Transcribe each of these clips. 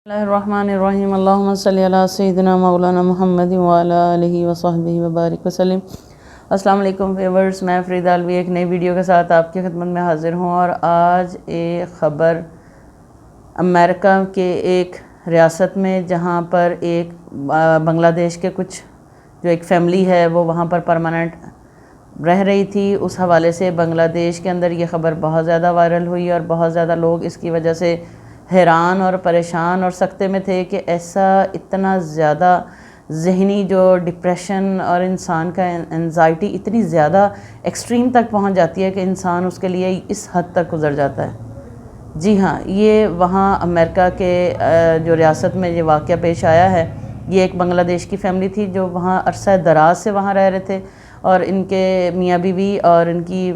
Bismillahirrahmanirrahim. Allahumma salli ala sayyidina maulana Muhammad wa ala alihi wa sahbihi wa barik wa sallim. अस्सलाम वालेकुम viewers, मैं फ़रीदा अलवी एक नई video के साथ आपकी खिदमत में हाज़िर हूँ। और आज एक ख़बर अमेरिका के एक रियासत में, जहाँ पर एक बांग्लादेश के कुछ जो एक फ़ैमिली है वो वहाँ पर परमानेंट रह रही थी, उस हवाले से बांग्लादेश के अंदर ये ख़बर बहुत ज़्यादा वायरल हुई और बहुत ज़्यादा लोग इसकी वजह से हैरान और परेशान और सकते में थे कि ऐसा इतना ज़्यादा ज़हनी जो डिप्रेशन और इंसान का एंजाइटी इतनी ज़्यादा एक्सट्रीम तक पहुंच जाती है कि इंसान उसके लिए इस हद तक गुज़र जाता है। जी हाँ, ये वहाँ अमेरिका के जो रियासत में ये वाक़या पेश आया है। ये एक बांग्लादेश की फ़ैमिली थी जो वहाँ अरसा दराज से वहाँ रह रहे थे, और इनके मियाँ बीवी और इनकी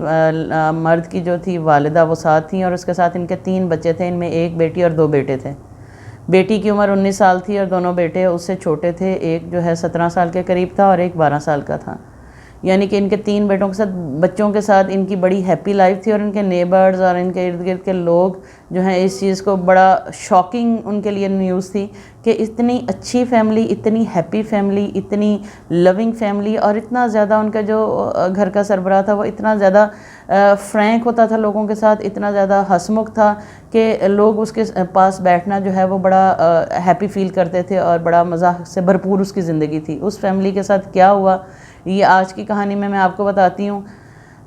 मर्द की जो थी वालिदा वो साथ थी, और उसके साथ इनके 3 बच्चे थे। इनमें एक बेटी और 2 बेटे थे। बेटी की उम्र 19 साल थी और दोनों बेटे उससे छोटे थे। एक जो है 17 साल के करीब था और एक 12 साल का था। यानी कि इनके 3 बच्चों के साथ इनकी बड़ी हैप्पी लाइफ थी। और इनके नेबर्स और इनके इर्द गिर्द के लोग जो हैं इस चीज़ को बड़ा शॉकिंग उनके लिए न्यूज़ थी कि इतनी अच्छी फैमिली, इतनी हैप्पी फैमिली, इतनी लविंग फैमिली, और इतना ज़्यादा उनका जो घर का सरबराह था वो इतना ज़्यादा फ्रैंक होता था लोगों के साथ, इतना ज़्यादा हंसमुख था कि लोग उसके पास बैठना जो है वो बड़ा हैप्पी फील करते थे और बड़ा मज़ाक से भरपूर उसकी ज़िंदगी थी। उस फैमिली के साथ क्या हुआ ये आज की कहानी में मैं आपको बताती हूँ।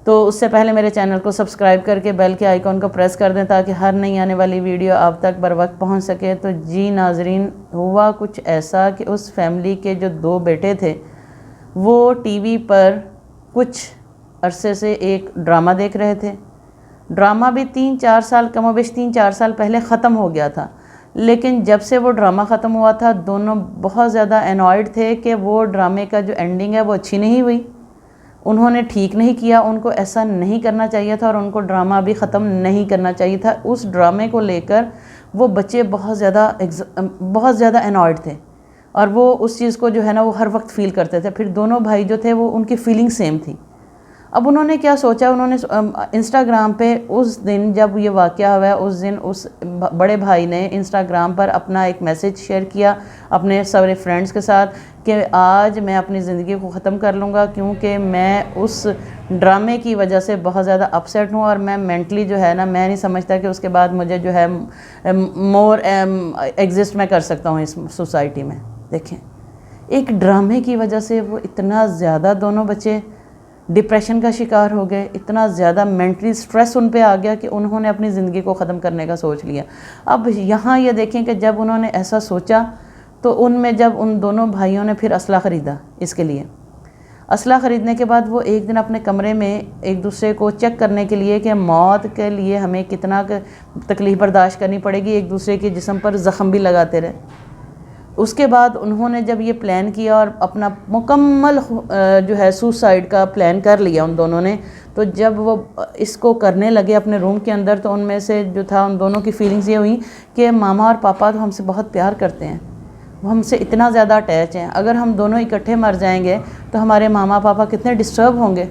तो उससे पहले मेरे चैनल को सब्सक्राइब करके बेल के आइकॉन को प्रेस कर दें ताकि हर नई आने वाली वीडियो आप तक बर वक्त पहुँच सके। तो जी नाजरीन, हुआ कुछ ऐसा कि उस फैमिली के जो 2 बेटे थे वो टीवी पर कुछ अरसे से एक ड्रामा देख रहे थे। ड्रामा भी 3-4 साल, कमोबेश 3-4 साल पहले ख़त्म हो गया था, लेकिन जब से वो ड्रामा ख़त्म हुआ था दोनों बहुत ज़्यादा एनॉयड थे कि वो ड्रामे का जो एंडिंग है वो अच्छी नहीं हुई, उन्होंने ठीक नहीं किया, उनको ऐसा नहीं करना चाहिए था और उनको ड्रामा भी ख़त्म नहीं करना चाहिए था। उस ड्रामे को लेकर वो बच्चे बहुत ज़्यादा एनॉयड थे और वो उस चीज़ को जो है ना वो हर वक्त फ़ील करते थे। फिर दोनों भाई जो थे वो उनकी फ़ीलिंग सेम थी। अब उन्होंने क्या सोचा, उन्होंने इंस्टाग्राम पे उस दिन जब ये वाक़या हुआ है उस दिन उस बड़े भाई ने इंस्टाग्राम पर अपना एक मैसेज शेयर किया अपने सारे फ्रेंड्स के साथ कि आज मैं अपनी ज़िंदगी को ख़त्म कर लूँगा, क्योंकि मैं उस ड्रामे की वजह से बहुत ज़्यादा अपसेट हूँ और मैं मेंटली जो है ना मैं नहीं समझता कि उसके बाद मुझे जो है मोर एग्जिस्ट मैं कर सकता हूँ इस सोसाइटी में। देखें, एक ड्रामे की वजह से वो इतना ज़्यादा दोनों बच्चे डिप्रेशन का शिकार हो गए, इतना ज़्यादा मेंटली स्ट्रेस उन पे आ गया कि उन्होंने अपनी ज़िंदगी को ख़त्म करने का सोच लिया। अब यहाँ ये देखें कि जब उन्होंने ऐसा सोचा तो उनमें जब उन दोनों भाइयों ने फिर असला ख़रीदा, इसके लिए असला ख़रीदने के बाद वो एक दिन अपने कमरे में एक दूसरे को चेक करने के लिए कि मौत के लिए हमें कितना तकलीफ़ बर्दाश्त करनी पड़ेगी, एक दूसरे के जिस्म पर ज़ख़म भी लगाते रहे। उसके बाद उन्होंने जब ये प्लान किया और अपना मुकम्मल जो है सुसाइड का प्लान कर लिया उन दोनों ने, तो जब वो इसको करने लगे अपने रूम के अंदर तो उनमें से जो था उन दोनों की फीलिंग्स ये हुई कि मामा और पापा तो हमसे बहुत प्यार करते हैं, वो हमसे इतना ज़्यादा अटैच हैं, अगर हम दोनों इकट्ठे मर जाएंगे तो हमारे मामा पापा कितने डिस्टर्ब होंगे,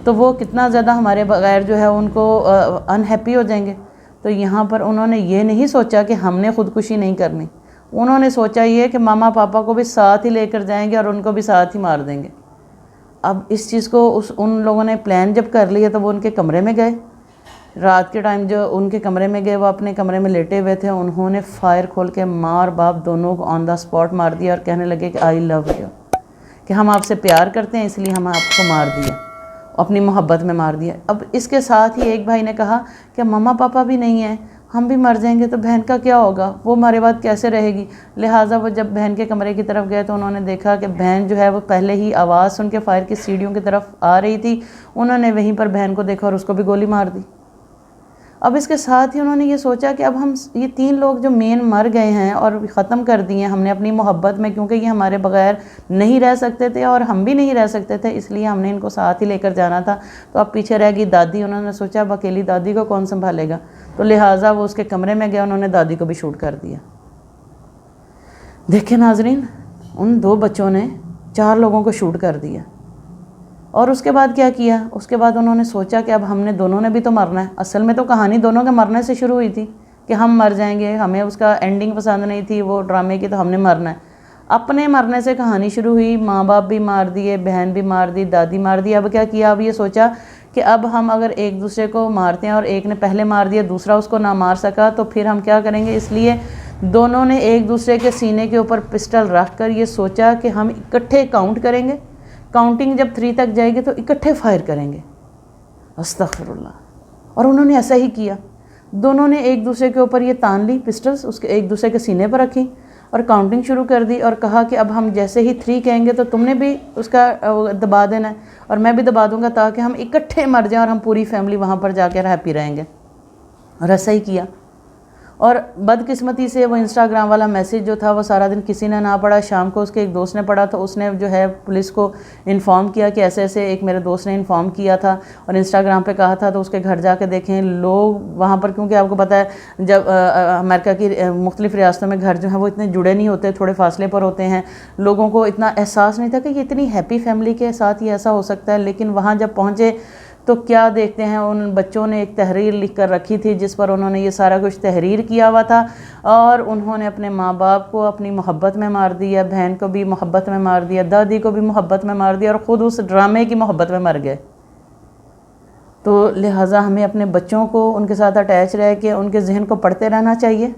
तो वो कितना ज़्यादा हमारे बग़ैर जो है उनको अनहैप्पी हो जाएंगे। तो यहाँ पर उन्होंने ये नहीं सोचा कि हमने ख़ुदकुशी नहीं करनी, उन्होंने सोचा ये कि मामा पापा को भी साथ ही लेकर जाएंगे और उनको भी साथ ही मार देंगे। अब इस चीज़ को उन लोगों ने प्लान जब कर लिया तो वो उनके कमरे में गए। रात के टाइम जो उनके कमरे में गए, वो अपने कमरे में लेटे हुए थे, उन्होंने फायर खोल के माँ और बाप दोनों को ऑन द स्पॉट मार दिया और कहने लगे कि आई लव यू, कि हम आपसे प्यार करते हैं इसलिए हम आपको मार दिया, अपनी मोहब्बत में मार दिया। अब इसके साथ ही एक भाई ने कहा कि मामा पापा भी नहीं हैं, हम भी मर जाएंगे तो बहन का क्या होगा, वो हमारे बाद कैसे रहेगी। लिहाजा वो जब बहन के कमरे की तरफ गए तो उन्होंने देखा कि बहन जो है वो पहले ही आवाज़ सुन के फायर की सीढ़ियों की तरफ आ रही थी। उन्होंने वहीं पर बहन को देखा और उसको भी गोली मार दी। अब इसके साथ ही उन्होंने ये सोचा कि अब हम ये 3 लोग जो मेन मर गए हैं और ख़त्म कर दिए हमने अपनी मोहब्बत में, क्योंकि ये हमारे बग़ैर नहीं रह सकते थे और हम भी नहीं रह सकते थे, इसलिए हमने इनको साथ ही लेकर जाना था। तो अब पीछे रह गई दादी। उन्होंने सोचा अब अकेली दादी को कौन संभालेगा, तो लिहाजा वो उसके कमरे में गया, उन्होंने दादी को भी शूट कर दिया। देखें नाजरीन, उन 2 बच्चों ने 4 लोगों को शूट कर दिया। और उसके बाद क्या किया, उसके बाद उन्होंने सोचा कि अब हमने दोनों ने भी तो मरना है। असल में तो कहानी दोनों के मरने से शुरू हुई थी, کہ ہم مر جائیں گے، ہمیں اس کا اینڈنگ پسند نہیں تھی وہ ڈرامے کی، تو ہم نے مرنا ہے۔ اپنے مرنے سے کہانی شروع ہوئی، ماں باپ بھی مار دیے، بہن بھی مار دی، دادی مار دی۔ اب کیا کیا، اب یہ سوچا کہ اب ہم اگر ایک دوسرے کو مارتے ہیں اور ایک نے پہلے مار دیا، دوسرا اس کو نہ مار سکا، تو پھر ہم کیا کریں گے؟ اس لیے دونوں نے ایک دوسرے کے سینے کے اوپر پسٹل رکھ کر یہ سوچا کہ ہم اکٹھے کاؤنٹ کریں گے، کاؤنٹنگ جب 3 تک جائے گی تو اکٹھے فائر کریں گے۔ استغفر اللہ۔ اور انہوں نے ایسا ہی کیا، دونوں نے ایک دوسرے کے اوپر یہ تان لی پسٹلز، اس کے ایک دوسرے کے سینے پر رکھی اور کاؤنٹنگ شروع کر دی، اور کہا کہ اب ہم جیسے ہی 3 کہیں گے تو تم نے بھی اس کا دبا دینا ہے اور میں بھی دبا دوں گا، تاکہ ہم اکٹھے مر جائیں اور ہم پوری فیملی وہاں پر جا کر ہیپی رہیں گے۔ اور ایسا ہی کیا۔ اور بدقسمتی سے وہ انسٹاگرام والا میسیج جو تھا وہ سارا دن کسی نے نہ پڑھا، شام کو اس کے ایک دوست نے پڑھا، تو اس نے جو ہے پولیس کو انفارم کیا کہ ایسے ایسے ایک میرے دوست نے انفارم کیا تھا اور انسٹاگرام پہ کہا تھا۔ تو اس کے گھر جا کے دیکھیں لوگ وہاں پر، کیونکہ آپ کو پتہ ہے جب امریکہ کی مختلف ریاستوں میں گھر جو ہیں وہ اتنے جڑے نہیں ہوتے، تھوڑے فاصلے پر ہوتے ہیں، لوگوں کو اتنا احساس نہیں تھا کہ یہ اتنی ہیپی فیملی کے ساتھ یہ ایسا ہو سکتا ہے۔ لیکن وہاں جب پہنچے تو کیا دیکھتے ہیں، ان بچوں نے ایک تحریر لکھ کر رکھی تھی جس پر انہوں نے یہ سارا کچھ تحریر کیا ہوا تھا، اور انہوں نے اپنے ماں باپ کو اپنی محبت میں مار دیا، بہن کو بھی محبت میں مار دیا، دادی کو بھی محبت میں مار دیا، اور خود اس ڈرامے کی محبت میں مر گئے۔ تو لہٰذا ہمیں اپنے بچوں کو ان کے ساتھ اٹیچ رہ کے ان کے ذہن کو پڑھتے رہنا چاہیے،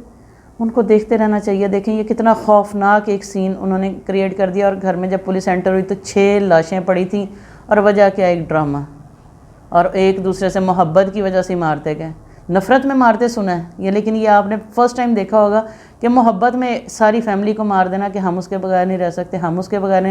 ان کو دیکھتے رہنا چاہیے۔ دیکھیں یہ کتنا خوفناک ایک سین انہوں نے کریٹ کر دیا، اور گھر میں جب پولیس انٹر ہوئی تو 6 لاشیں پڑی تھیں، اور وجہ کیا؟ ایک ڈرامہ، اور ایک دوسرے سے محبت کی وجہ سے مارتے گئے۔ نفرت میں مارتے سنا ہے یہ، لیکن یہ آپ نے فرسٹ ٹائم دیکھا ہوگا کہ محبت میں ساری فیملی کو مار دینا کہ ہم اس کے بغیر نہیں رہ سکتے، ہم اس کے بغیر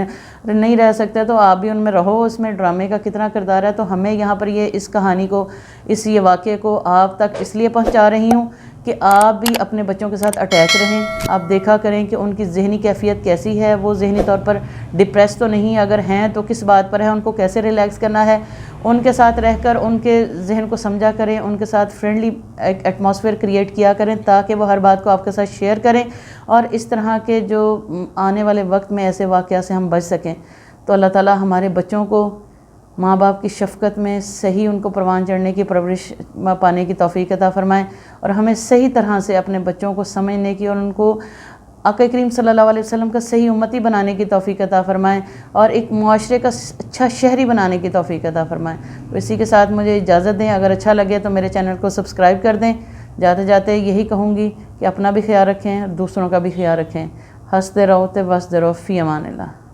نہیں رہ سکتے، تو آپ بھی ان میں رہو۔ اس میں ڈرامے کا کتنا کردار ہے۔ تو ہمیں یہاں پر اس کہانی کو، یہ واقعے کو آپ تک اس لیے پہنچا رہی ہوں کہ آپ بھی اپنے بچوں کے ساتھ اٹیچ رہیں، آپ دیکھا کریں کہ ان کی ذہنی کیفیت کیسی ہے، وہ ذہنی طور پر ڈپریس تو نہیں، اگر ہیں تو کس بات پر ہے، ان کو کیسے ریلیکس کرنا ہے، ان کے ساتھ رہ کر ان کے ذہن کو سمجھا کریں، ان کے ساتھ فرینڈلی ایٹماسفیئر کریٹ کیا کریں تاکہ وہ ہر بات کو آپ کے ساتھ شیئر کریں، اور اس طرح کے جو آنے والے وقت میں ایسے واقعات سے ہم بچ سکیں۔ تو اللہ تعالیٰ ہمارے بچوں کو ماں باپ کی شفقت میں صحیح ان کو پروان چڑھنے کی، پرورش پانے کی توفیق عطا فرمائیں، اور ہمیں صحیح طرح سے اپنے بچوں کو سمجھنے کی اور ان کو آقا کریم صلی اللہ علیہ وسلم کا صحیح امتی بنانے کی توفیق عطا فرمائیں، اور ایک معاشرے کا اچھا شہری بنانے کی توفیق عطا فرمائیں۔ تو اسی کے ساتھ مجھے اجازت دیں، اگر اچھا لگے تو میرے چینل کو سبسکرائب کر دیں۔ جاتے جاتے یہی کہوں گی کہ اپنا بھی خیال رکھیں اور دوسروں کا بھی خیال رکھیں۔ ہنستے رہو تے وستے رہو، فی امان اللہ۔